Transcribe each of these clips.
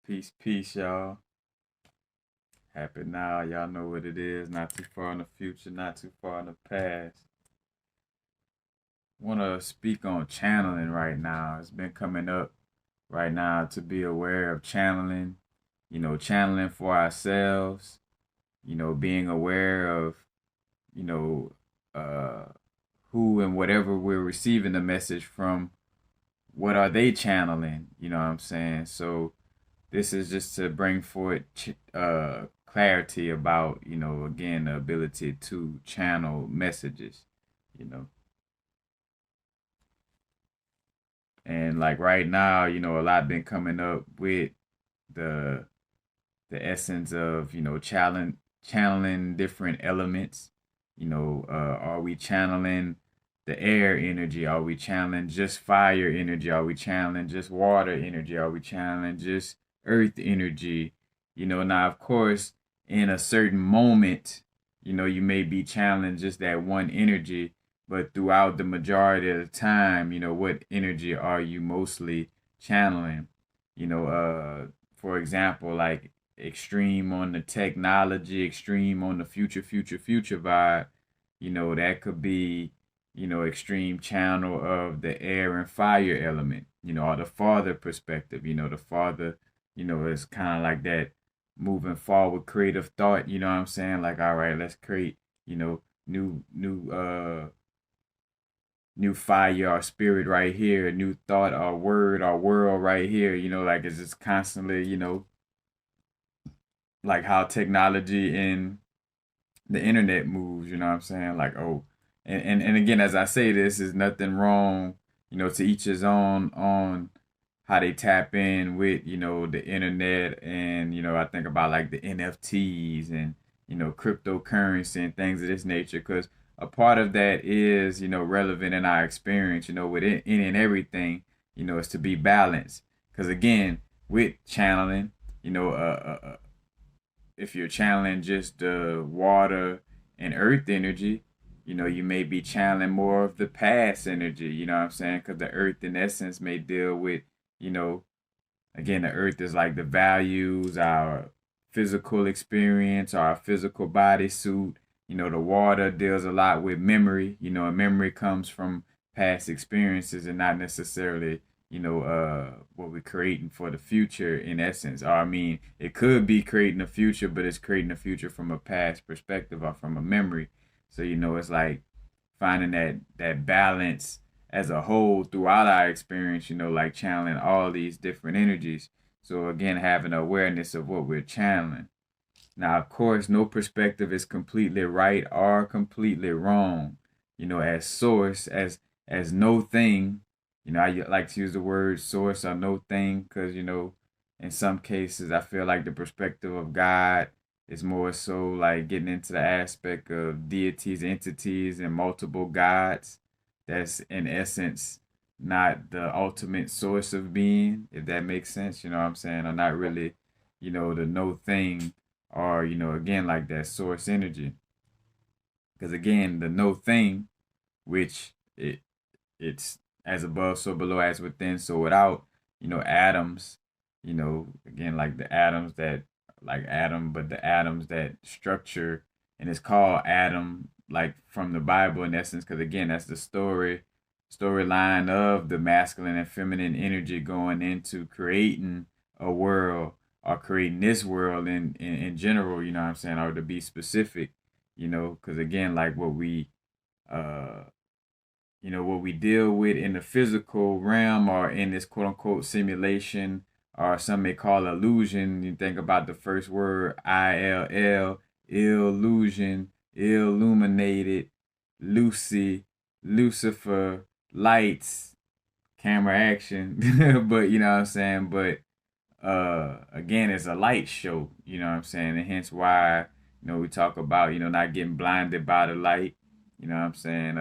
Peace, peace, y'all. Happy now. Y'all know what it is. Not too far in the future, not too far in the past. Want to speak on channeling right now. It's been coming up right now to be aware of channeling, channeling for ourselves, being aware of, you know, uh, who and whatever we're receiving the message from, what are they channeling? You know what I'm saying? So, this is just to bring forth clarity about, again, the ability to channel messages, you know. And like right now, a lot been coming up with the essence of, channeling different elements. Are we channeling the air energy? Are we channeling just fire energy? Are we channeling just water energy? Are we channeling just earth energy? Now of course, in a certain moment, you may be channeling just that one energy, but throughout the majority of the time, what energy are you mostly channeling? For example, like extreme on the technology, extreme on the future vibe, that could be, extreme channel of the air and fire element, or the farther perspective, the farther, it's kind of like that moving forward creative thought, you know what I'm saying? Like, all right, let's create, new fire or spirit right here, a new thought or word or world right here, like it's just constantly, like how technology and the internet moves, you know what I'm saying? Like, oh, and again, as I say, this is nothing wrong, to each his own on how they tap in with, the internet. And, I think about like the NFTs and, cryptocurrency and things of this nature, because a part of that is, relevant in our experience, with any and everything, is to be balanced. Because again, with channeling, if you're channeling just the water and earth energy, you may be channeling more of the past energy, you know what I'm saying? Because the earth, in essence, may deal with, you know, again, the earth is like the values, our physical experience, our physical bodysuit. The water deals a lot with memory, and memory comes from past experiences and not necessarily, what we're creating for the future in essence. Or I mean, it could be creating a future, but it's creating a future from a past perspective or from a memory. So, it's like finding that balance as a whole throughout our experience, like channeling all these different energies. So again, having awareness of what we're channeling. Now, of course, no perspective is completely right or completely wrong. As source, as no thing. I like to use the word source or no thing because in some cases, I feel like the perspective of God is more so like getting into the aspect of deities, entities, and multiple gods. That's in essence not the ultimate source of being, if that makes sense. You know what I'm saying? Or not really, the no thing, or again, like that source energy. Because again, the no thing, which it's as above, so below, as within, so without, atoms, again, like the atoms that, like atom, but the atoms that structure, and it's called atom, like from the Bible in essence, because again, that's the storyline of the masculine and feminine energy going into creating a world, or creating this world in general, you know what I'm saying, or to be specific, because again, like uh what we deal with in the physical realm, or in this quote unquote simulation, or some may call illusion. You think about the first word, ILL, illusion, illuminated, Lucy, Lucifer, lights, camera action. But you know what I'm saying? But again, it's a light show, you know what I'm saying? And hence why, we talk about, not getting blinded by the light, you know what I'm saying?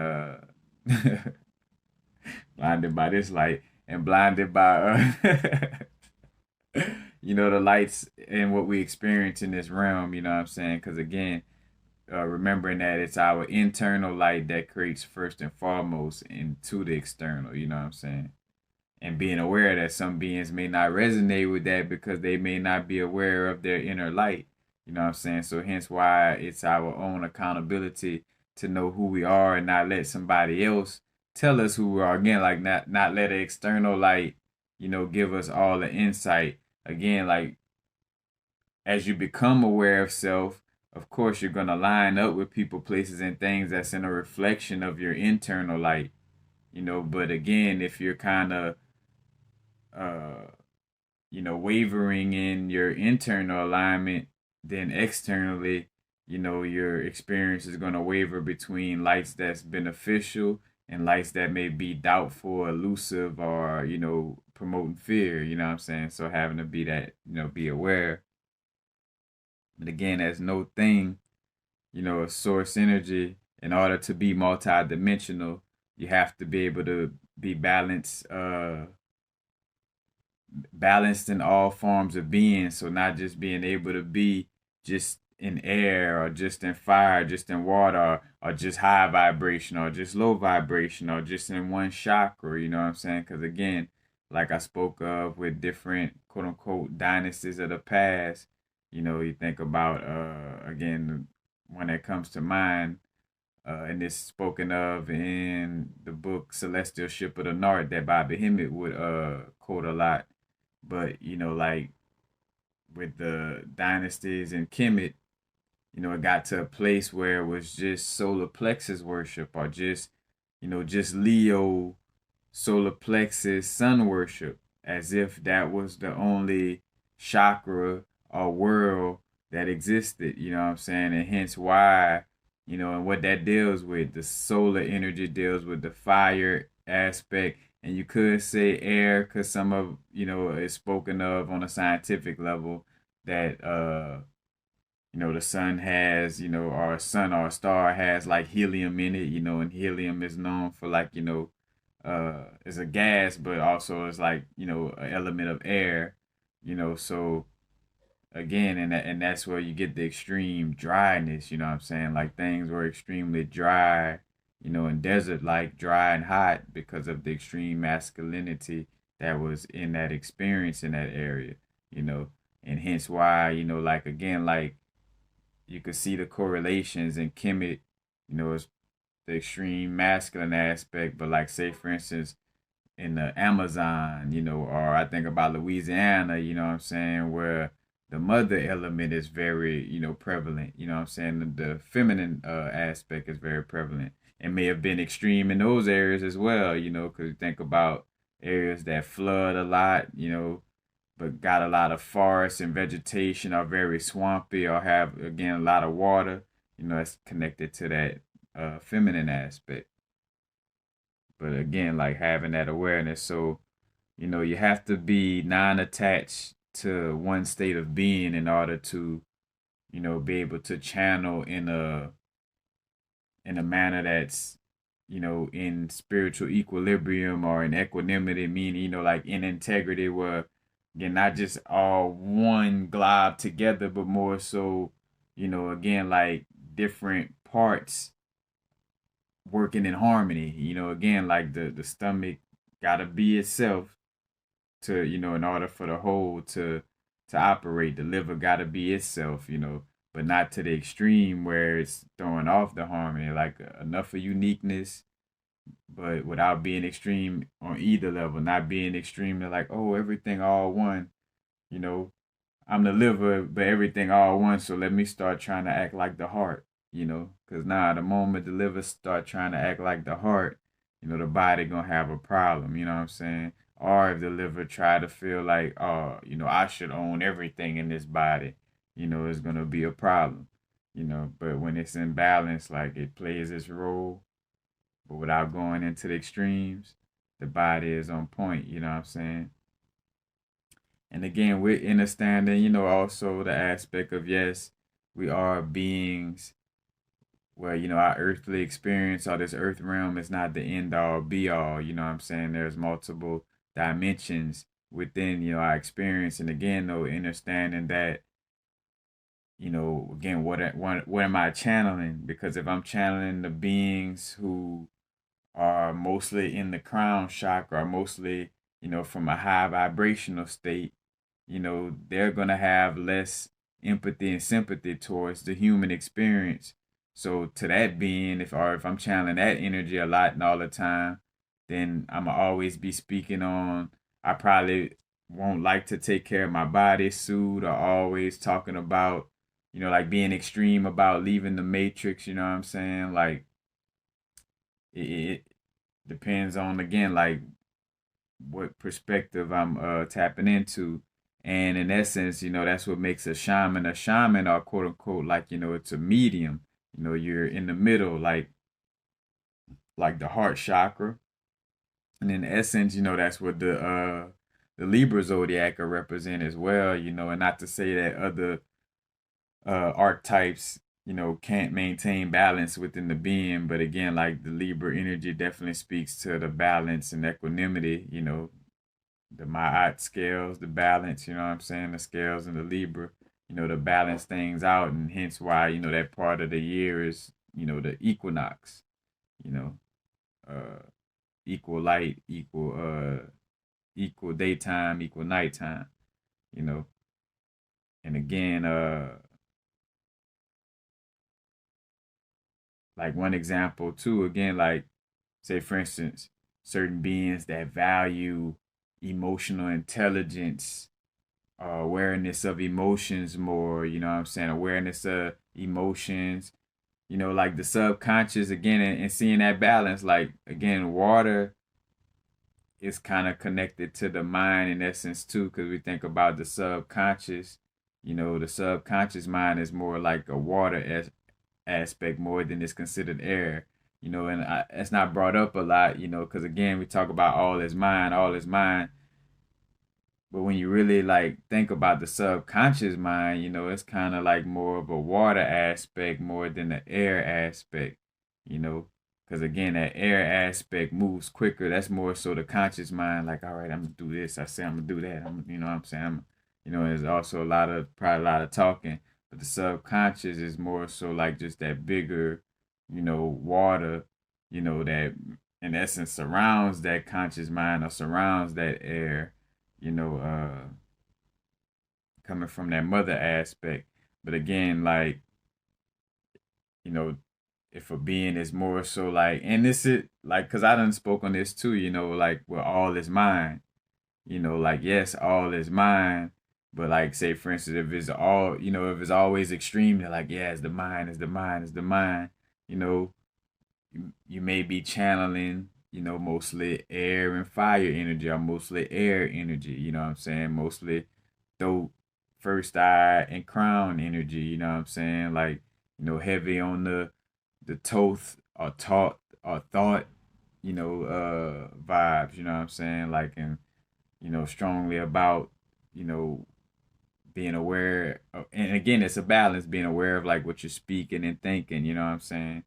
Blinded by this light and blinded by the lights and what we experience in this realm, you know what I'm saying? Because again, remembering that it's our internal light that creates first and foremost into the external, you know what I'm saying? and being aware that some beings may not resonate with that because they may not be aware of their inner light. You know what I'm saying? So hence why it's our own accountability to know who we are and not let somebody else tell us who we are. Again, like not let an external light, give us all the insight. Again, like as you become aware of self, of course you're gonna line up with people, places, and things that's in a reflection of your internal light. But again, if you're kind of uh wavering in your internal alignment, then externally, your experience is going to waver between lights that's beneficial and lights that may be doubtful, elusive, or, promoting fear, you know what I'm saying? So having to be that, be aware. But again, there's no thing, a source energy, in order to be multidimensional, you have to be able to be balanced in all forms of being. So not just being able to be just in air or just in fire, just in water, or just high vibration or just low vibration or just in one chakra, you know what I'm saying? Because again, like I spoke of with different quote unquote dynasties of the past, you think about again, one that comes to mind, and it's spoken of in the book Celestial Ship of the North that Bobby Hemmett would quote a lot. But like with the dynasties in Kemet, it got to a place where it was just solar plexus worship, or just Leo solar plexus sun worship, as if that was the only chakra or world that existed, you know what I'm saying? And hence why, and what that deals with, the solar energy deals with the fire aspect. And you could say air, because some of, is spoken of on a scientific level that, the sun has, or a sun or a star has like helium in it, and helium is known for like, is a gas, but also is like, an element of air, so again, and that's where you get the extreme dryness, you know what I'm saying? Like things were extremely dry, and desert like dry and hot because of the extreme masculinity that was in that experience in that area, you know, and hence why, like again, like you could see the correlations in Kemet, it's the extreme masculine aspect, but like say for instance in the Amazon, or I think about Louisiana, you know what I'm saying, where the mother element is very, prevalent, you know what I'm saying, the feminine aspect is very prevalent. It may have been extreme in those areas as well, because you think about areas that flood a lot, but got a lot of forest and vegetation, are very swampy, or have again a lot of water, that's connected to that feminine aspect. But again, like having that awareness, so you have to be non-attached to one state of being in order to be able to channel in a manner that's in spiritual equilibrium or in equanimity, meaning like in integrity, where again not just all one glob together, but more so again like different parts working in harmony, again like the stomach gotta be itself to in order for the whole to operate. The liver gotta be itself, but not to the extreme where it's throwing off the harmony. Like enough of uniqueness, but without being extreme on either level. Not being extremely like, oh, everything all one, you know I'm the liver, but everything all one. So let me start trying to act like the heart, because now the moment the liver start trying to act like the heart, the body gonna have a problem. You know what I'm saying? Or if the liver try to feel like, oh, I should own everything in this body, it's gonna be a problem. But when it's in balance, like it plays its role, but without going into the extremes, the body is on point. You know what I'm saying? And again, we're understanding, also the aspect of yes, we are beings where, our earthly experience or this earth realm is not the end all be all. You know what I'm saying? There's multiple dimensions within, our experience. And again, though, understanding that, again, what am I channeling? Because if I'm channeling the beings who are mostly in the crown chakra, or mostly, from a high vibrational state, they're going to have less empathy and sympathy towards the human experience. So to that being, if I'm channeling that energy a lot and all the time, then I'm gonna always be speaking on. I probably won't like to take care of my body suit, or always talking about, like being extreme about leaving the matrix. You know what I'm saying? Like it depends on, again, like what perspective I'm tapping into. And in essence, that's what makes a shaman. A shaman, or quote unquote, like, it's a medium. You're in the middle, like the heart chakra. And in essence, that's what the Libra zodiac will represent as well, and not to say that other archetypes, can't maintain balance within the being. But again, like the Libra energy definitely speaks to the balance and equanimity, the Ma'at scales, the balance, you know what I'm saying? The scales and the Libra, to balance things out. And hence why, that part of the year is, the equinox, you know, uh, equal light, equal daytime, equal nighttime, you know. And again, like one example too, again, like say for instance, certain beings that value emotional intelligence, awareness of emotions more, you know what I'm saying? Awareness of emotions, like the subconscious, again, and seeing that balance, like again, water is kind of connected to the mind in essence too, because we think about the subconscious, the subconscious mind is more like a water aspect more than is considered air, and it's not brought up a lot, because again, we talk about all is mind. But when you really like think about the subconscious mind, it's kind of like more of a water aspect more than the air aspect, you know, because again, that air aspect moves quicker. That's more so the conscious mind, like, all right, I'm gonna do this. I say I'm gonna do that. You know what I'm saying? There's also probably a lot of talking, but the subconscious is more so like just that bigger, water, that in essence surrounds that conscious mind or surrounds that air, you know, coming from that mother aspect. But again, like, you know, if a being is more so like, and this is like, cause I done spoke on this too, like, well, all is mine, like, yes, all is mine. But like, say for instance, if it's all, if it's always extreme, they're like, yeah, it's the mind, it's the mind, it's the mind, you know, you may be channeling, mostly air and fire energy, or mostly air energy, you know what I'm saying? Mostly throat, first eye, and crown energy, you know what I'm saying? Like, heavy on the toth or thought, vibes, you know what I'm saying? Like, and, strongly about, you know, being aware of, and again, it's a balance, being aware of like what you're speaking and thinking, you know what I'm saying?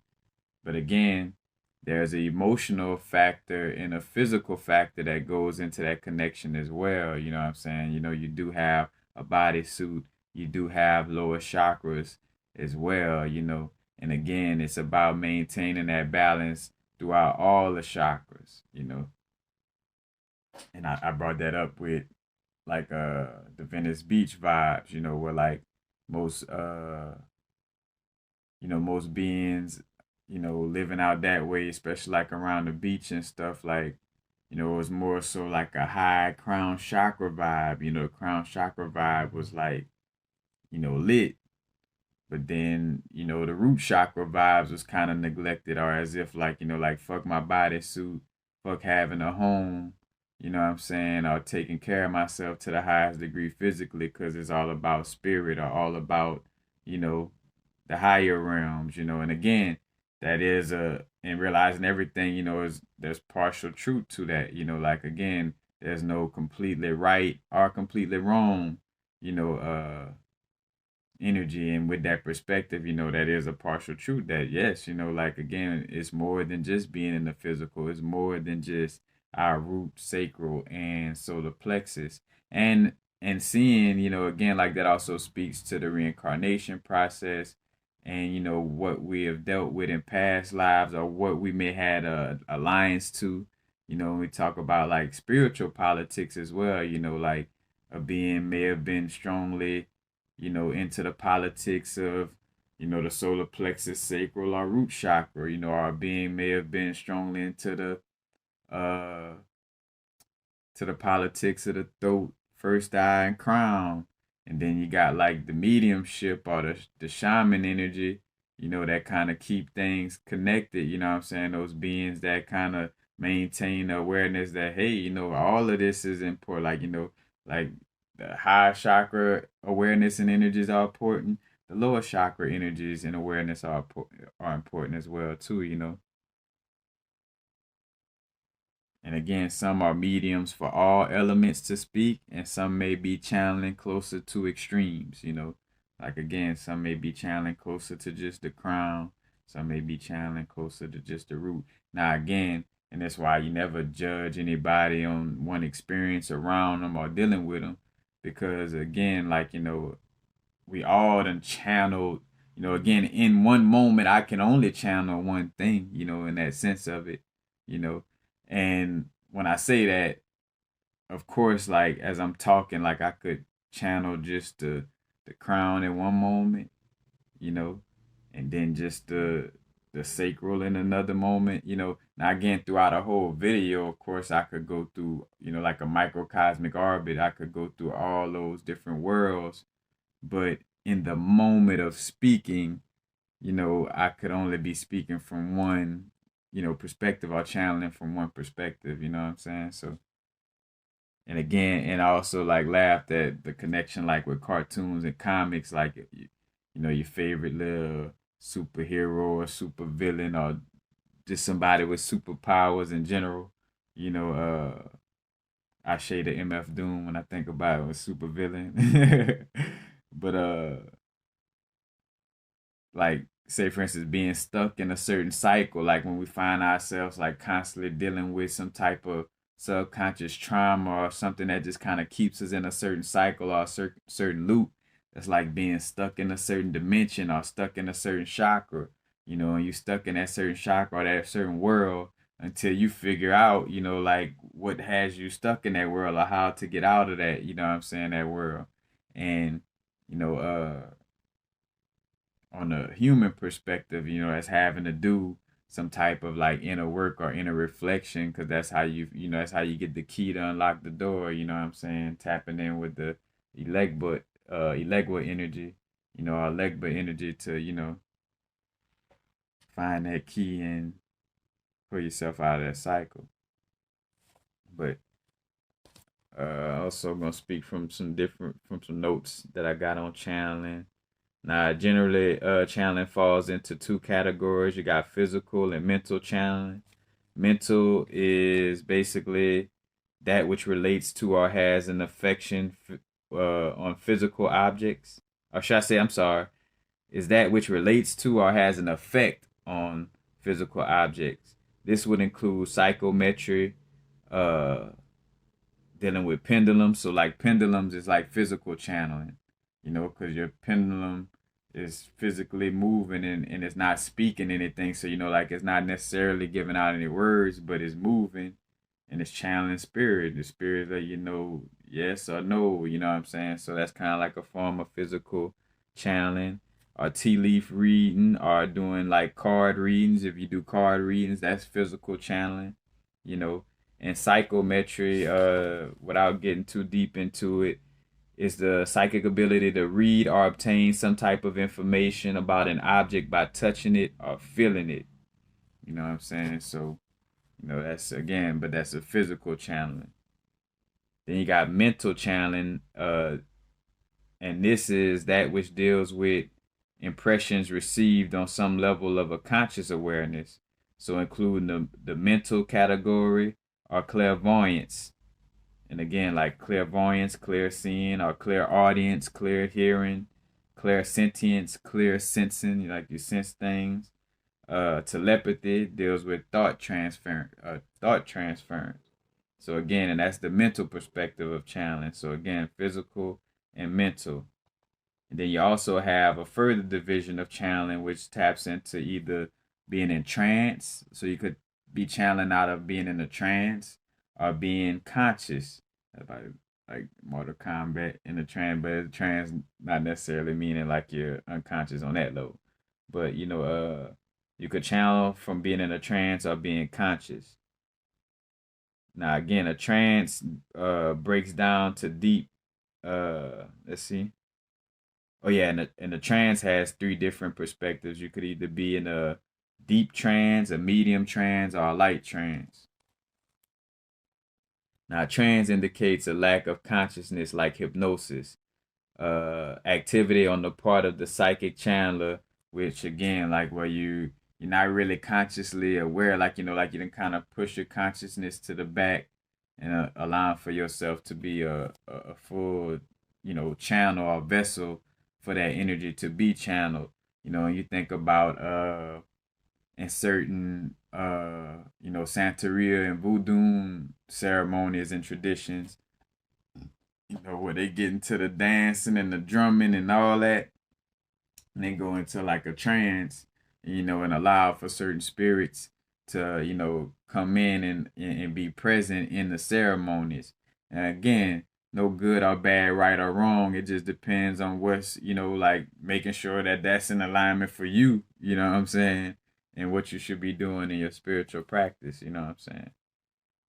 But again, there's an emotional factor and a physical factor that goes into that connection as well. You know what I'm saying? You do have a bodysuit, you do have lower chakras as well, And again, it's about maintaining that balance throughout all the chakras. And I brought that up with like the Venice Beach vibes, where like most most beings, living out that way, especially like around the beach and stuff, like, it was more so like a high crown chakra vibe. Crown chakra vibe was like, lit. But then, the root chakra vibes was kind of neglected, or as if like, like fuck my bodysuit, fuck having a home, you know what I'm saying, or taking care of myself to the highest degree physically, because it's all about spirit, or all about, you know, the higher realms, and again, that is and realizing everything, is there's partial truth to that, like again, there's no completely right or completely wrong, you know, energy. And with that perspective, that is a partial truth, that yes, like again, it's more than just being in the physical, it's more than just our root, sacral, and solar plexus. And seeing, again, like that also speaks to the reincarnation process, and what we have dealt with in past lives, or what we may had a alliance to, We talk about like spiritual politics as well, like a being may have been strongly, into the politics of, the solar plexus, sacral, or root chakra, or a being may have been strongly into uh the politics of the throat, first eye, and crown. And then you got like the mediumship or the shaman energy, that kind of keep things connected, you know what I'm saying? Those beings that kind of maintain the awareness that, hey, all of this is important. Like, like the high chakra awareness and energies are important. The lower chakra energies and awareness are important as well, too. And again, some are mediums for all elements to speak, and some may be channeling closer to extremes. Like again, some may be channeling closer to just the crown, some may be channeling closer to just the root. Now, again, and that's why you never judge anybody on one experience around them or dealing with them, because again, like, we all done channeled, again, in one moment, I can only channel one thing, in that sense of it, you know. And when I say that, of course, like as I'm talking, like I could channel just the crown in one moment, you know, and then just the sacral in another moment. Now again, throughout a whole video, of course, I could go through, like a microcosmic orbit. I could go through all those different worlds, but in the moment of speaking, I could only be speaking from one, perspective, or channeling from one perspective, you know what I'm saying? So, and again, and I also like laughed at the connection, like with cartoons and comics, like, your favorite little superhero or super villain or just somebody with superpowers in general. I shade the MF Doom when I think about it, a super villain. But like say for instance being stuck in a certain cycle, like when we find ourselves like constantly dealing with some type of subconscious trauma or something that just kind of keeps us in a certain cycle or a certain loop, that's like being stuck in a certain dimension or stuck in a certain chakra, and you stuck in that certain chakra or that certain world until you figure out, like what has you stuck in that world or how to get out of that, what I'm saying, that world. And you know on a human perspective, as having to do some type of like inner work or inner reflection, because that's how that's how you get the key to unlock the door. You know what I'm saying? Tapping in with the elegua energy, our legba energy to find that key and pull yourself out of that cycle. But also gonna speak from some notes that I got on channeling. Now, generally, channeling falls into two categories. You got physical and mental channeling. Mental is basically that which relates to or has an affection on physical objects. Or should I say, I'm sorry, is that which relates to or has an effect on physical objects. This would include psychometry, uh, dealing with pendulums. So like pendulums is like physical channeling, because your pendulum is physically moving and it's not speaking anything. So, like it's not necessarily giving out any words, but it's moving and it's channeling spirit. The spirit that, yes or no, you know what I'm saying? So that's kind of like a form of physical channeling. Or tea leaf reading, or doing like card readings. If you do card readings, that's physical channeling, you know and psychometry, without getting too deep into it, is the psychic ability to read or obtain some type of information about an object by touching it or feeling it. You know what I'm saying? So, that's again, but that's a physical channeling. Then you got mental channeling, and this is that which deals with impressions received on some level of a conscious awareness. So, including the mental category or clairvoyance. And again, like clairvoyance, clear seeing, or clear audience, clear hearing, clear sentience, clear sensing, like you sense things. Telepathy deals with thought transference. So again, and that's the mental perspective of channeling. So again, physical and mental. And then you also have a further division of channeling, which taps into either being in trance. So you could be channeling out of being in a trance or being conscious. Like Mortal Kombat in a trance, but a trance not necessarily meaning like you're unconscious on that level. But you could channel from being in a trance or being conscious. Now again, a trance breaks down to deep let's see. Oh yeah, and the trance has three different perspectives. You could either be in a deep trance, a medium trance, or a light trance. Now, trance indicates a lack of consciousness, like hypnosis, activity on the part of the psychic channeler, which again, like where you're not really consciously aware, like you can kind of push your consciousness to the back and allowing for yourself to be a full, channel or vessel for that energy to be channeled. And you think about in certain Santeria and voodoo ceremonies and traditions, where they get into the dancing and the drumming and all that, and they go into like a trance, and allow for certain spirits to, come in and be present in the ceremonies. And again, no good or bad, right or wrong. It just depends on what's, like making sure that that's in alignment for you, you know what I'm saying? And what you should be doing in your spiritual practice, you know what I'm saying?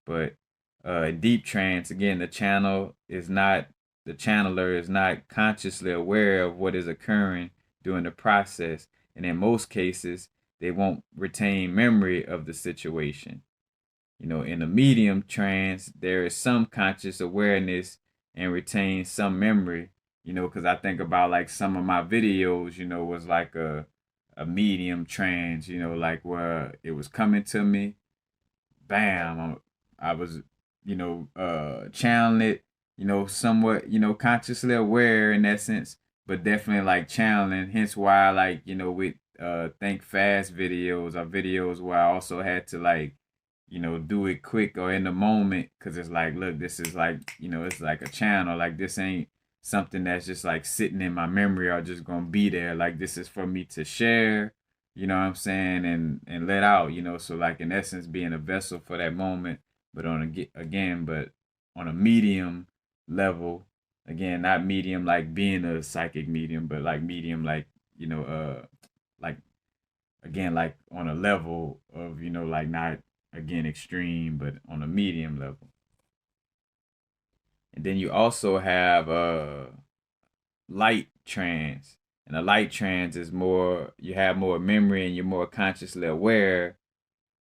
But deep trance, again, the channeler is not consciously aware of what is occurring during the process. And in most cases, they won't retain memory of the situation. In a medium trance, there is some conscious awareness and retain some memory, because I think about like some of my videos, was like a medium trance, like where it was coming to me, bam, I was, channeling it, somewhat, consciously aware in that sense, but definitely like channeling. Hence why, like, with think fast videos or videos where I also had to like, do it quick or in the moment, because it's like, look, this is like, it's like a channel. Like this ain't something that's just like sitting in my memory or just gonna be there. Like this is for me to share, you know what I'm saying, and let out, so like in essence being a vessel for that moment, but but on a medium level, again, not medium like being a psychic medium, but like medium like, like again, like on a level of, like not again extreme, but on a medium level. And then you also have light trance. And a light trance is more, you have more memory and you're more consciously aware,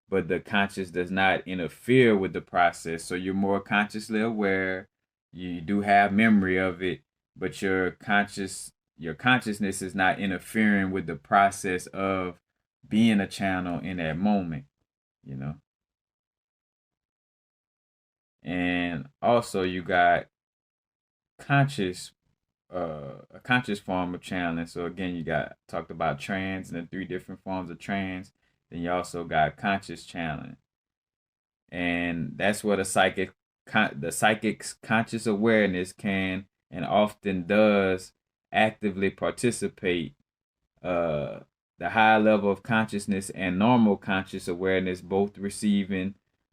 but the conscious does not interfere with the process. So you're more consciously aware. You do have memory of it, but your consciousness is not interfering with the process of being a channel in that moment, you know. And also you got conscious a conscious form of channeling. So again, you got talked about trance and the three different forms of trance. Then you also got conscious channeling, and that's where the psychic's conscious awareness can and often does actively participate. Uh, the high level of consciousness and normal conscious awareness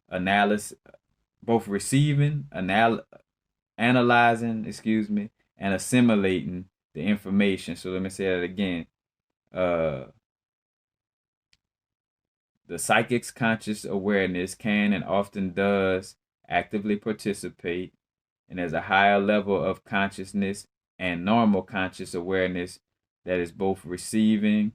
analysis, both receiving, analyzing, excuse me, and assimilating the information. So let me say that again. Uh, the psychic's conscious awareness can and often does actively participate, and there's a higher level of consciousness and normal conscious awareness that is both receiving,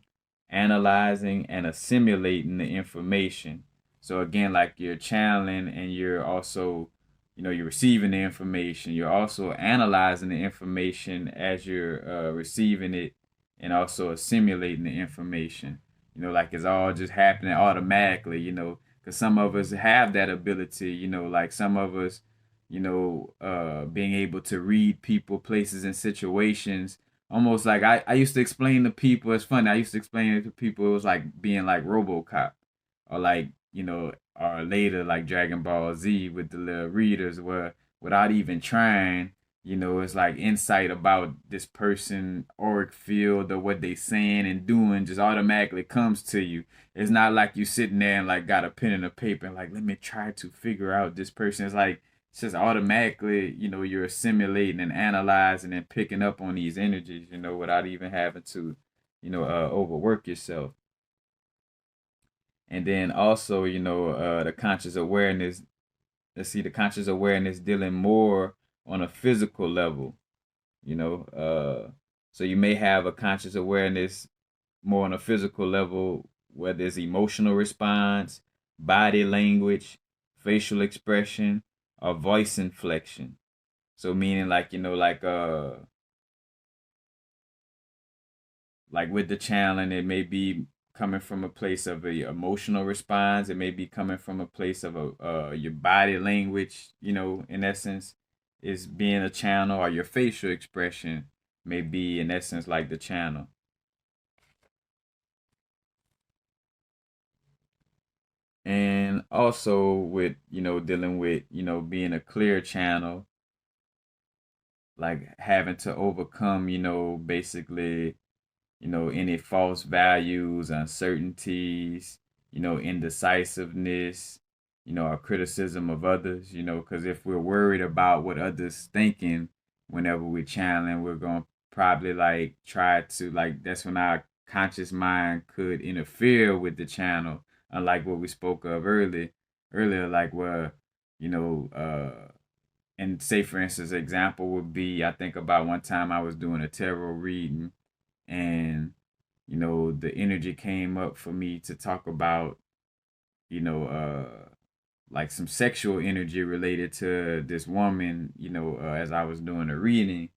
analyzing, and assimilating the information. So again, like you're channeling and you're also, you're receiving the information. You're also analyzing the information as you're receiving it, and also assimilating the information. Like it's all just happening automatically, because some of us have that ability, like some of us, being able to read people, places, and situations. Almost like I used to explain to people, it's funny, I used to explain it to people, it was like being like RoboCop, or like, or later like Dragon Ball Z with the little readers, where without even trying, It's like insight about this person, auric field, or what they saying and doing just automatically comes to you. It's not like you sitting there and like got a pen and a paper and like, let me try to figure out this person. It's like it's just automatically, you're assimilating and analyzing and picking up on these energies, without even having to, overwork yourself. And then also, the conscious awareness. Let's see, the conscious awareness dealing more on a physical level, you know. So you may have a conscious awareness more on a physical level, whether it's emotional response, body language, facial expression, or voice inflection. So meaning like, like with the channeling, it may be coming from a place of a emotional response. It may be coming from a place of your body language. In essence, is being a channel, or your facial expression may be in essence like the channel. And also with dealing with being a clear channel, like having to overcome basically any false values, uncertainties, indecisiveness, or criticism of others, because if we're worried about what others thinking whenever we're channeling, we're going to probably like try to like, that's when our conscious mind could interfere with the channel, unlike what we spoke of earlier, like where, you know, and say for instance, example would be, I think about one time I was doing a tarot reading, and the energy came up for me to talk about you know like some sexual energy related to this woman, as I was doing the reading.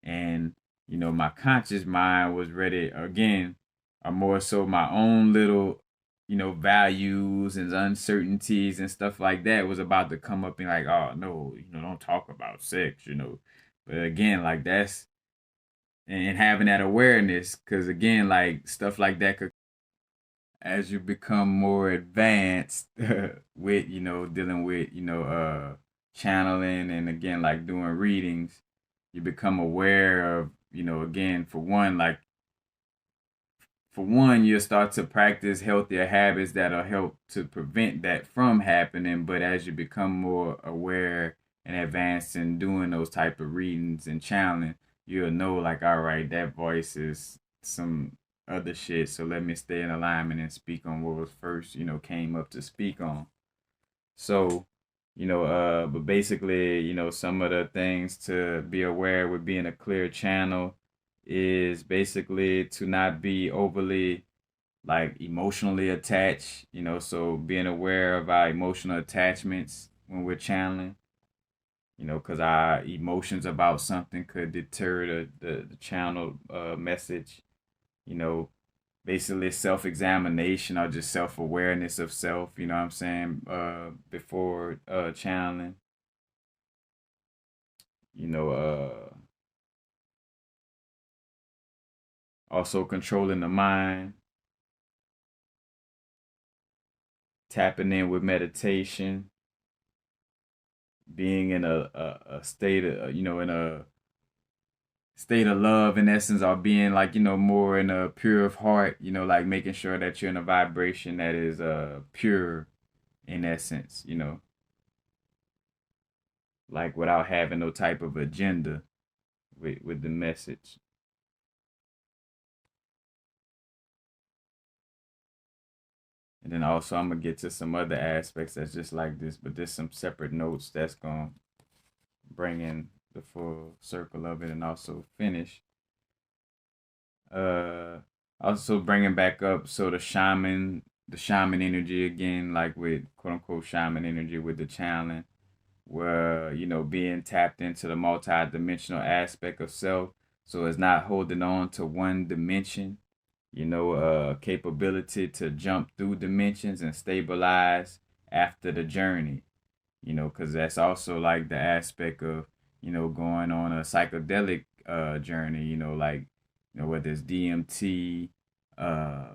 And my conscious mind was ready again, or more so my own little values and uncertainties and stuff like that was about to come up and like, oh no, don't talk about sex, but again, like that's, and having that awareness, because again, like stuff like that could, as you become more advanced with dealing with channeling, and again like doing readings, you become aware of, again, for one, you'll start to practice healthier habits that'll help to prevent that from happening. But as you become more aware and advanced in doing those type of readings and channeling, you'll know like, all right, that voice is some other shit. So let me stay in alignment and speak on what was first, came up to speak on. So, but basically, some of the things to be aware with being a clear channel is basically to not be overly like emotionally attached, so being aware of our emotional attachments when we're channeling, because our emotions about something could deter the channel message, you know, basically self-examination or just self-awareness of self, you know what I'm saying, before channeling, you know, also controlling the mind, tapping in with meditation, being in a state of, in a state of love in essence, or being like, more in a pure of heart, like making sure that you're in a vibration that is pure in essence, like without having no type of agenda with the message. And then also I'm gonna get to some other aspects that's just like this, but there's some separate notes that's gonna bring in the full circle of it and also finish. Uh, Also bringing back up, so the shaman energy again, like with quote unquote shaman energy with the channeling, where being tapped into the multi-dimensional aspect of self, so it's not holding on to one dimension, capability to jump through dimensions and stabilize after the journey, because that's also like the aspect of, going on a psychedelic journey, like, whether it's DMT,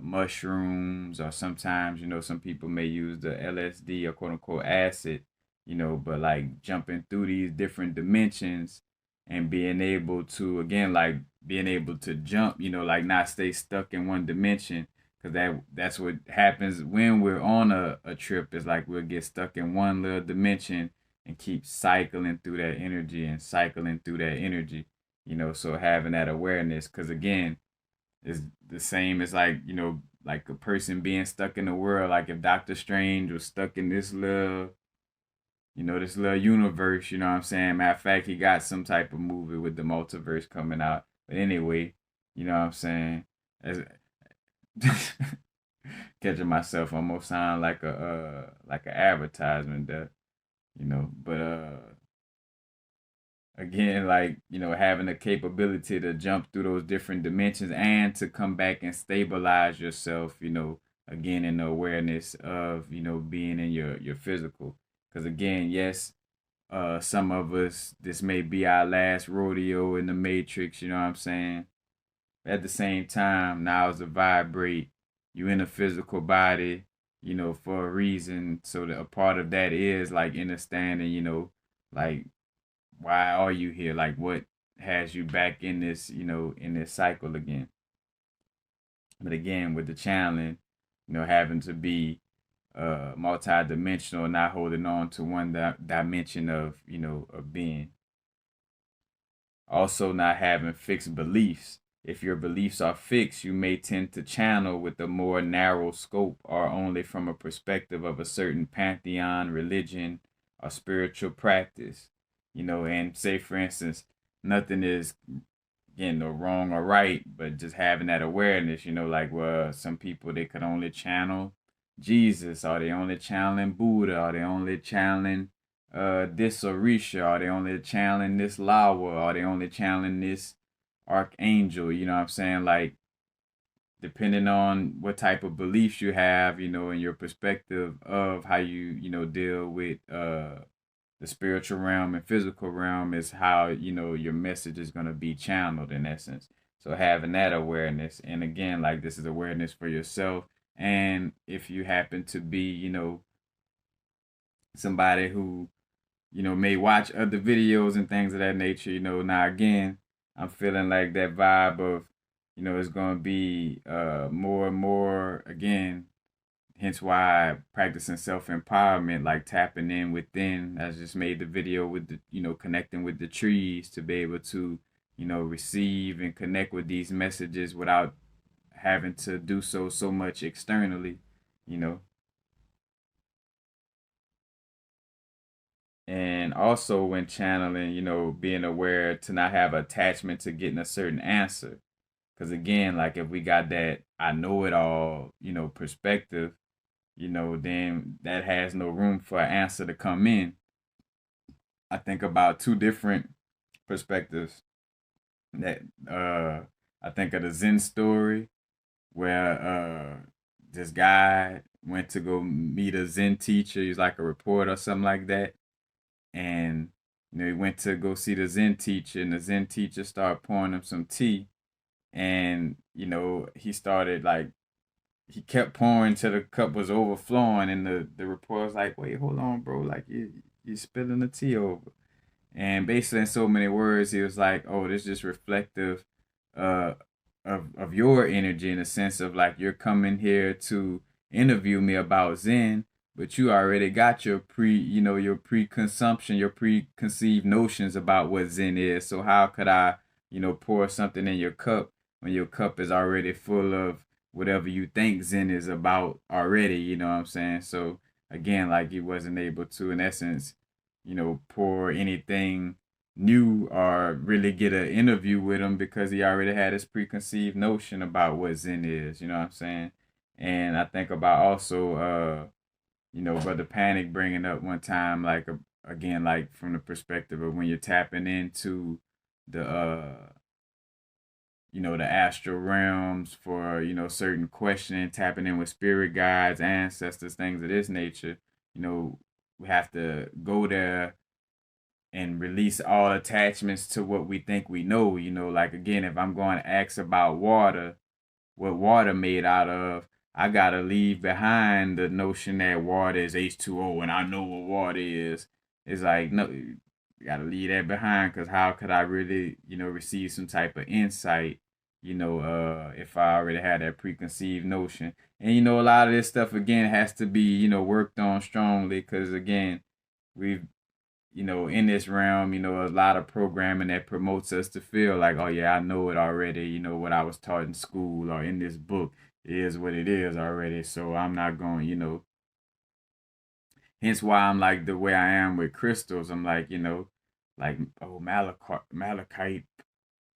mushrooms, or sometimes, some people may use the LSD or quote unquote acid, but like jumping through these different dimensions, and being able to, again, like being able to jump, like not stay stuck in one dimension. Because that's what happens when we're on a trip, is like we'll get stuck in one little dimension and keep cycling through that energy and cycling through that energy. So having that awareness, because again, is the same as, like, like a person being stuck in the world. Like if Doctor Strange was stuck in this little universe, you know what I'm saying? Matter of fact, he got some type of movie with the multiverse coming out. But anyway, you know what I'm saying? As catching myself, almost sound like an advertisement there, but again, like, having the capability to jump through those different dimensions and to come back and stabilize yourself, again, in the awareness of, being in your physical. Because again, yes, some of us, this may be our last rodeo in the matrix, you know what I'm saying? At the same time, now it's a vibrate. You in a physical body, for a reason. So that a part of that is like understanding, like, why are you here? Like, what has you back in this, in this cycle again? But again, with the channeling, having to be multi-dimensional, not holding on to one dimension of, of being. Also, not having fixed beliefs. If your beliefs are fixed, you may tend to channel with a more narrow scope or only from a perspective of a certain pantheon, religion, or spiritual practice. And say, for instance, nothing is, again, no wrong or right, but just having that awareness, like, well, some people, they could only channel Jesus, or they only channeling Buddha, or they only channeling this Orisha, or they only channeling this Lawa, or they only channeling this Archangel, you know what I'm saying? Like, depending on what type of beliefs you have, and your perspective of how you, deal with the spiritual realm and physical realm, is how, your message is going to be channeled, in essence. So having that awareness, and again, like, this is awareness for yourself. And if you happen to be, somebody who, may watch other videos and things of that nature, now again, I'm feeling like that vibe of, it's going to be more and more, again, hence why practicing self-empowerment, like tapping in within. I just made the video with the, connecting with the trees to be able to, receive and connect with these messages without having to do so much externally, you know. And also when channeling, being aware to not have attachment to getting a certain answer. Because again, like if we got that I know it all, perspective, then that has no room for an answer to come in. I think about two different perspectives. That I think of the Zen story where this guy went to go meet a Zen teacher. He's like a reporter or something like that. And he went to go see the Zen teacher, and the Zen teacher started pouring him some tea. And he started, like, he kept pouring till the cup was overflowing, and the reporter was like, "Wait, hold on, bro! Like, you spilling the tea over." And basically, in so many words, he was like, "Oh, this is just reflective uh, of your energy, in a sense of, like, you're coming here to interview me about Zen, but you already got your pre-consumption, your preconceived notions about what Zen is. So how could I, pour something in your cup when your cup is already full of whatever you think Zen is about already?" You know what I'm saying? So again, like, he wasn't able to, in essence, pour anything new or really get an interview with him, because he already had his preconceived notion about what Zen is, you know what I'm saying? And I think about also, Brother Panic bringing up one time, like, again, like from the perspective of when you're tapping into the, the astral realms for, certain questioning, tapping in with spirit guides, ancestors, things of this nature, we have to go there and release all attachments to what we think we know. Like, again, if I'm going to ask about water, what water made out of, I gotta leave behind the notion that water is H2O and I know what water is. It's like, no, gotta leave that behind, because how could I really, receive some type of insight, if I already had that preconceived notion. And a lot of this stuff again has to be, worked on strongly, because again, we've, in this realm, a lot of programming that promotes us to feel like, oh yeah, I know it already, what I was taught in school or in this book is what it is already. So I'm not going, hence why I'm like the way I am with crystals. I'm like, like, oh, malachite,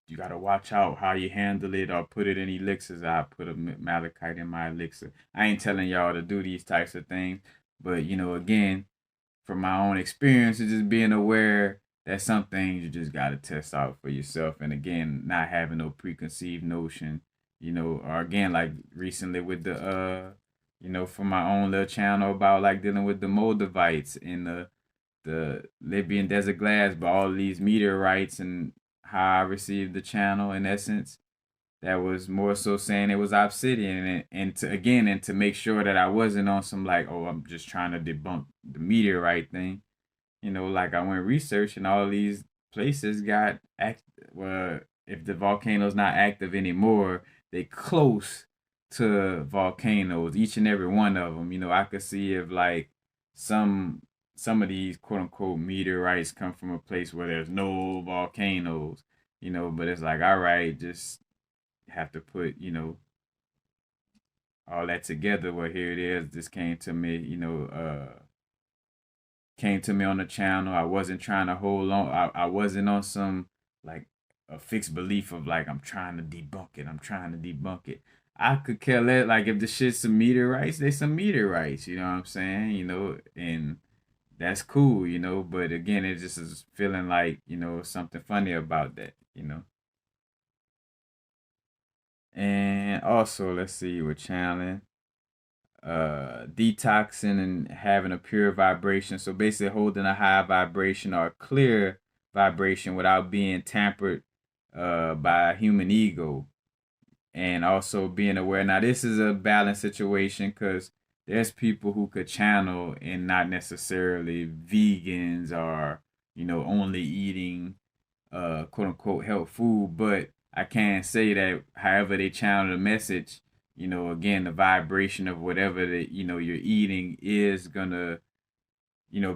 you gotta watch out how you handle it or put it in elixirs. I put a malachite in my elixir. I ain't telling y'all to do these types of things, but again, from my own experience, is just being aware that some things you just gotta test out for yourself, and again, not having no preconceived notion, or again, like recently with the for my own little channel about like dealing with the Moldavites in the Libyan desert glass, but all these meteorites and how I received the channel in essence. That was more so saying it was obsidian, and to make sure that I wasn't on some like, oh, I'm just trying to debunk the meteorite thing. Like I went researching all these places got act. Well, if the volcano's not active anymore, they close to volcanoes. Each and every one of them. I could see if like some some of these quote unquote meteorites come from a place where there's no volcanoes. But it's like, all right, just have to put all that together. Well, here it is. This came to me on the channel. I wasn't trying to hold on. I wasn't on some like a fixed belief of like I'm trying to debunk it. I'm trying to debunk it. I could care less. Like if the shit's some meteorites, they some meteorites. You know what I'm saying? And that's cool. But again, it just is feeling like something funny about that. And also, let's see, we're channeling, detoxing and having a pure vibration. So basically holding a high vibration or a clear vibration without being tampered by a human ego. And also being aware. Now this is a balanced situation because there's people who could channel and not necessarily vegans or only eating quote unquote health food, but I can say that however they channel the message, again, the vibration of whatever that you're eating is gonna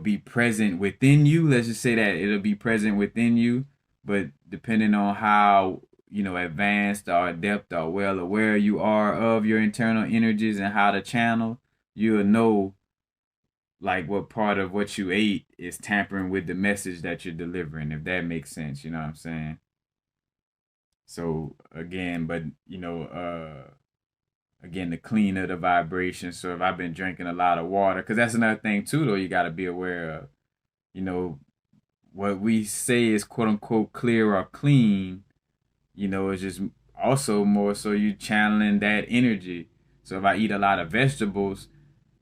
be present within you. Let's just say that it'll be present within you, but depending on how advanced or adept or well aware you are of your internal energies and how to channel, you'll know like what part of what you ate is tampering with the message that you're delivering, if that makes sense. You know what I'm saying? So again, but again, the cleaner the vibration. So if I've been drinking a lot of water, because that's another thing too, though, you got to be aware of. You know, what we say is quote unquote clear or clean. Is just also more so you channeling that energy. So if I eat a lot of vegetables,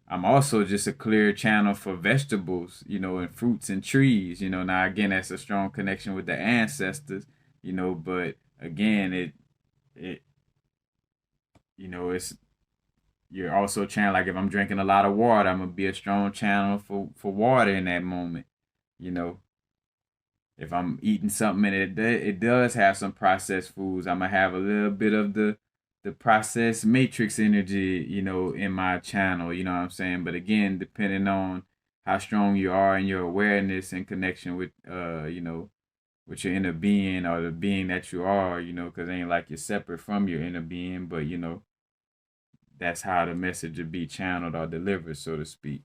I'm also just a clear channel for vegetables, and fruits and trees. Now again, that's a strong connection with the ancestors, but again, it it's you're also channeling, like if I'm drinking a lot of water, I'm gonna be a strong channel for water in that moment. You know, if I'm eating something and it does have some processed foods, I'm gonna have a little bit of the processed matrix energy, in my channel. You know what I'm saying? But again, depending on how strong you are in your awareness and connection with with your inner being or the being that you are, because it ain't like you're separate from your inner being, but that's how the message would be channeled or delivered, so to speak.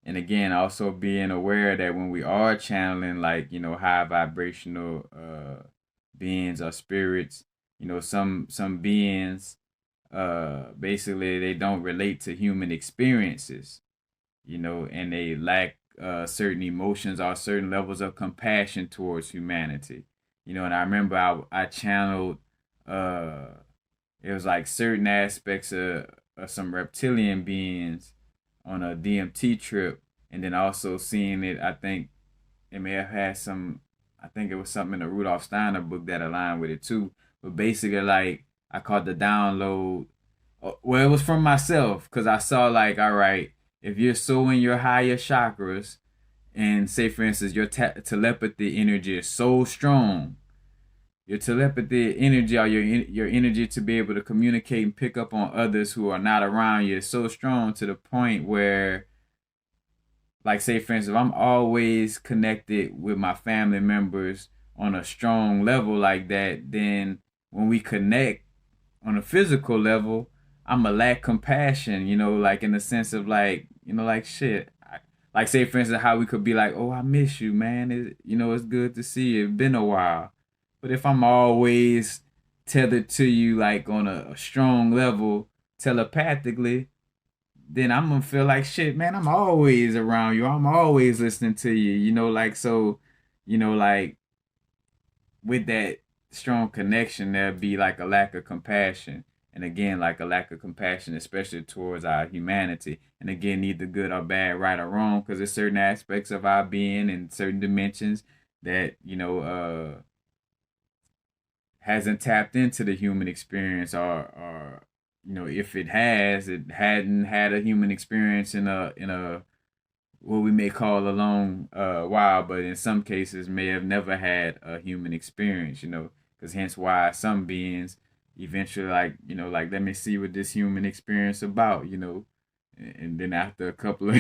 And again, also being aware that when we are channeling like, high vibrational beings or spirits, some beings basically they don't relate to human experiences, and they lack certain emotions or certain levels of compassion towards humanity. And I remember I channeled it was like certain aspects of some reptilian beings on a DMT trip, and then also seeing it. I think it may have had some. I think it was something in the Rudolf Steiner book that aligned with it too. But basically, like I caught the download. Well, it was from myself because I saw like, all right, if you're so in your higher chakras And say, for instance, your telepathy energy is so strong, your telepathy energy, or your energy to be able to communicate and pick up on others who are not around you is so strong to the point where, like, say for instance, if I'm always connected with my family members on a strong level like that, then when we connect on a physical level, I'ma lack compassion, like in the sense of like, like shit. Like say for instance, how we could be like, oh, I miss you, man. It's good to see you. It's been a while. But if I'm always tethered to you like on a strong level telepathically, then I'm gonna feel like shit, man. I'm always around you. I'm always listening to you. Like so, like with that strong connection, there'd be like a lack of compassion. And again, like a lack of compassion, especially towards our humanity. And again, neither good or bad, right or wrong, because there's certain aspects of our being and certain dimensions that, hasn't tapped into the human experience, or if it has, it hadn't had a human experience in a what we may call a long while, but in some cases may have never had a human experience, because hence why some beings eventually like let me see what this human experience about, and then after a couple of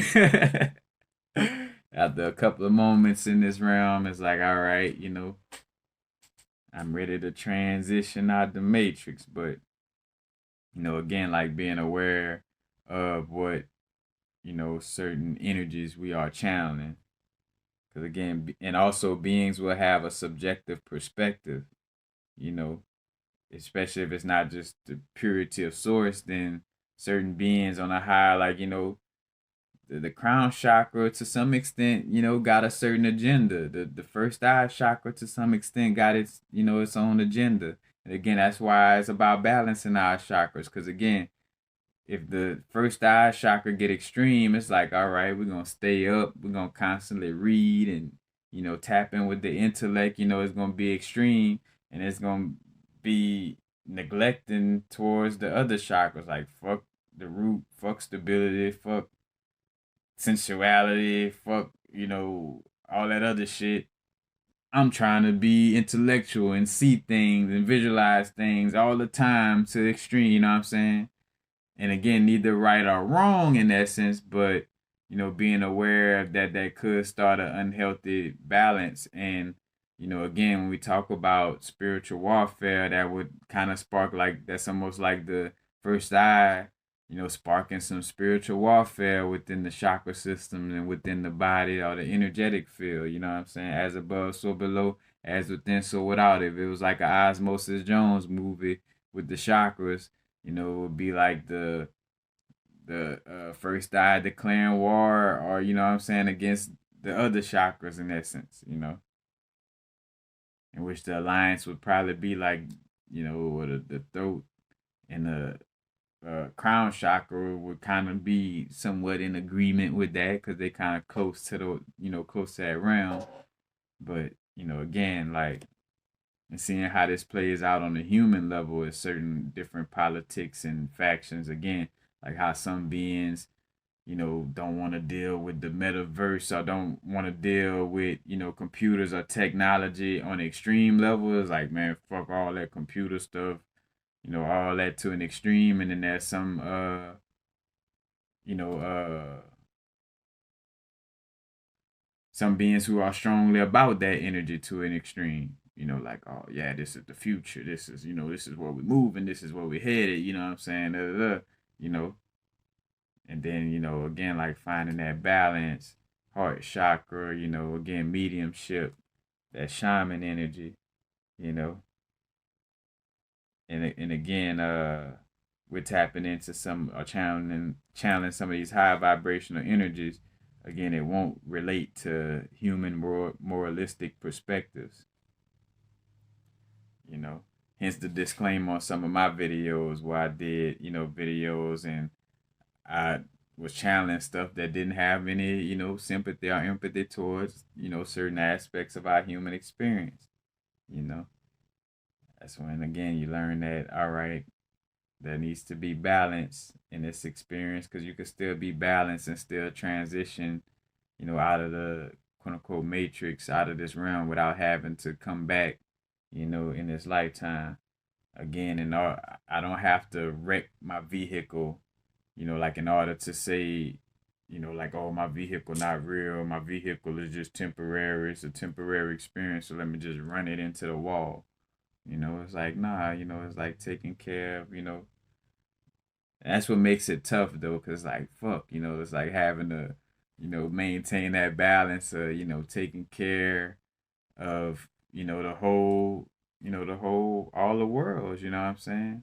after a couple of moments in this realm, it's like, all right, I'm ready to transition out the matrix. But again, like being aware of what certain energies we are channeling. Because again, and also beings will have a subjective perspective, you know, especially if it's not just the purity of source, then certain beings on a higher, like, the crown chakra to some extent, got a certain agenda. The first eye chakra to some extent got its own agenda. And again, that's why it's about balancing our chakras. Because again, if the first eye chakra get extreme, it's like, all right, we're gonna stay up, we're gonna constantly read and tap in with the intellect, it's gonna be extreme, and it's gonna be neglecting towards the other chakras, like fuck the root, fuck stability, fuck sensuality, fuck, all that other shit. I'm trying to be intellectual and see things and visualize things all the time to the extreme, you know what I'm saying? And again, neither right or wrong in that sense, but being aware that that could start an unhealthy balance. And again, when we talk about spiritual warfare, that would kind of spark, like, that's almost like the first eye, sparking some spiritual warfare within the chakra system and within the body or the energetic field. You know what I'm saying? As above, so below, as within, so without. If it was like a Osmosis Jones movie with the chakras, it would be like the first eye declaring war, or what I'm saying, against the other chakras in essence, in which the alliance would probably be like, the throat and the crown chakra would kind of be somewhat in agreement with that because they kind of close to the close to that realm. But again, like, and seeing how this plays out on the human level is certain different politics and factions. Again, like how some beings, don't want to deal with the metaverse, or don't want to deal with, computers or technology on the extreme level. It's like, man, fuck all that computer stuff, all that to an extreme. And then there's some, you know, some beings who are strongly about that energy to an extreme. Like, oh yeah, this is the future. This is, this is where we're moving. This is where we're headed. You know what I'm saying? Da, da, da, you know, and then again, like finding that balance, heart chakra. Again, mediumship, that shaman energy. You know, and again, we're tapping into some, or channeling some of these high vibrational energies. Again, it won't relate to human moralistic perspectives. you know. Hence the disclaimer on some of my videos where I did, videos, and I was channeling stuff that didn't have any, sympathy or empathy towards, certain aspects of our human experience. You know, that's when again you learn that, all right, there needs to be balance in this experience, because you can still be balanced and still transition, out of the quote unquote matrix, out of this realm, without having to come back, in this lifetime again. And I don't have to wreck my vehicle, like in order to say, like, oh, my vehicle not real, my vehicle is just temporary, it's a temporary experience, so let me just run it into the wall. It's like, nah, it's like taking care of, and that's what makes it tough though, cause like fuck, it's like having to, maintain that balance of, taking care of, the whole, all the worlds, you know what I'm saying?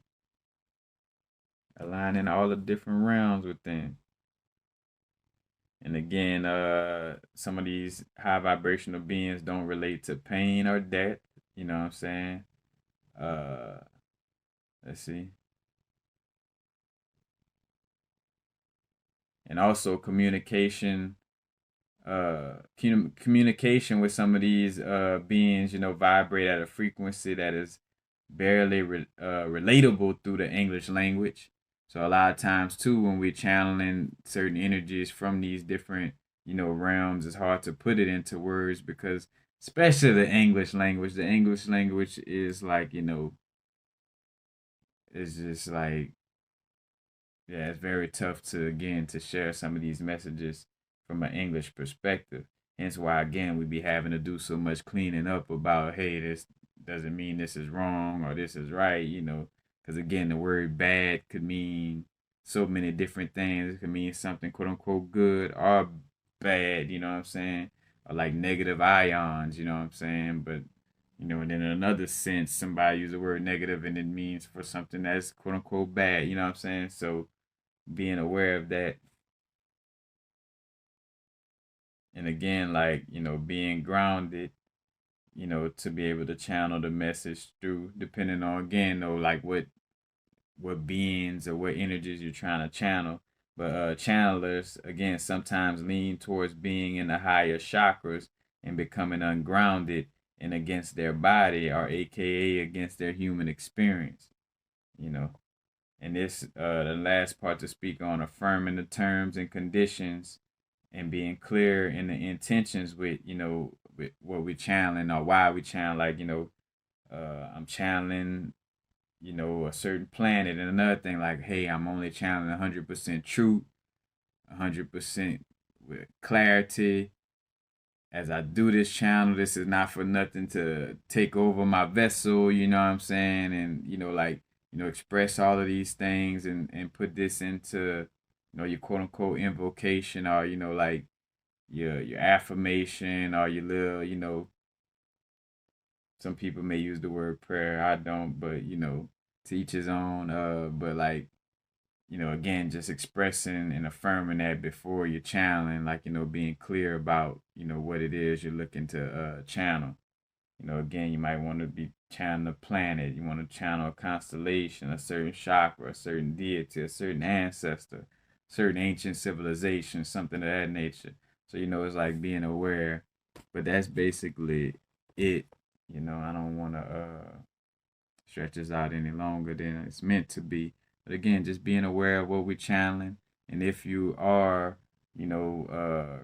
Aligning all the different realms within. And again, some of these high vibrational beings don't relate to pain or death, you know what I'm saying? Uh, let's see. And also communication with some of these beings, vibrate at a frequency that is barely relatable through the English language. So a lot of times too, when we're channeling certain energies from these different, realms, it's hard to put it into words because, especially the English language is like, it's just like, yeah, it's very tough to, again, to share some of these messages from an English perspective. Hence why, again, we be having to do so much cleaning up about, hey, this doesn't mean this is wrong or this is right, because again, the word bad could mean so many different things. It could mean something quote unquote good or bad, you know what I'm saying? Or like negative ions, you know what I'm saying? But and then in another sense, somebody use the word negative and it means for something that's quote unquote bad, you know what I'm saying? So being aware of that, and again, like, being grounded, to be able to channel the message through, depending on, again, though, like what beings or what energies you're trying to channel. But channelers, again, sometimes lean towards being in the higher chakras and becoming ungrounded and against their body, or AKA against their human experience, you know. And this, the last part to speak on, affirming the terms and conditions and being clear in the intentions with, with what we channeling or why we channel. Like, I'm channeling, a certain planet. And another thing, like, hey, I'm only channeling 100% truth, 100% with clarity. As I do this channel, this is not for nothing to take over my vessel, you know what I'm saying? And, like, express all of these things and put this into, your quote unquote invocation, or, like your affirmation, or your little, some people may use the word prayer. I don't, but to each his own. But like, again, just expressing and affirming that before you're channeling, like, being clear about, what it is you're looking to channel. Again, you might want to be channeling a planet, you want to channel a constellation, a certain chakra, a certain deity, a certain ancestor, certain ancient civilization, something of that nature. So, it's like being aware. But that's basically it. I don't want to stretch this out any longer than it's meant to be. But again, just being aware of what we're channeling. And if you are,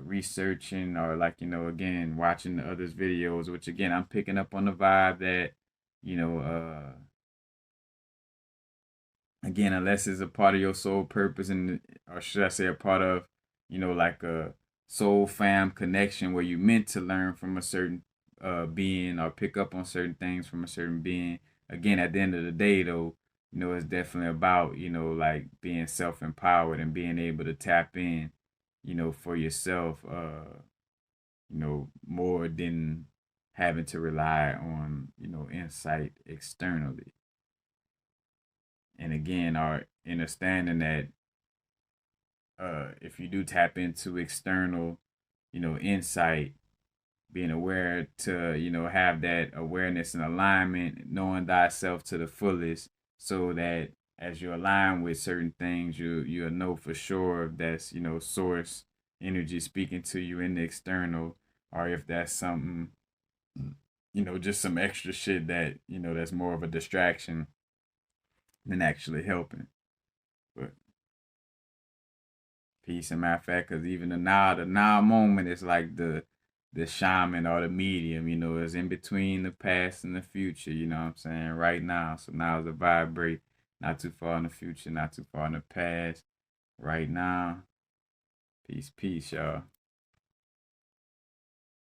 researching, or like, again, watching the others' videos, which again, I'm picking up on the vibe that, you know, again, unless it's a part of your soul purpose, and, or should I say, a part of, like a soul fam connection where you meant to learn from a certain being, or pick up on certain things from a certain being. Again, at the end of the day, though, it's definitely about, like being self-empowered and being able to tap in, for yourself, more than having to rely on, insight externally. And again, our understanding that if you do tap into external, insight, being aware to, have that awareness and alignment, knowing thyself to the fullest, so that as you align with certain things, you'll know for sure if that's, source energy speaking to you in the external, or if that's something, just some extra shit that, that's more of a distraction than actually helping. But peace, and matter of fact, because even the now moment is like the shaman or the medium, is in between the past and the future, what I'm saying, right now. So now is to vibrate, not too far in the future, not too far in the past, right now. Peace, peace, y'all.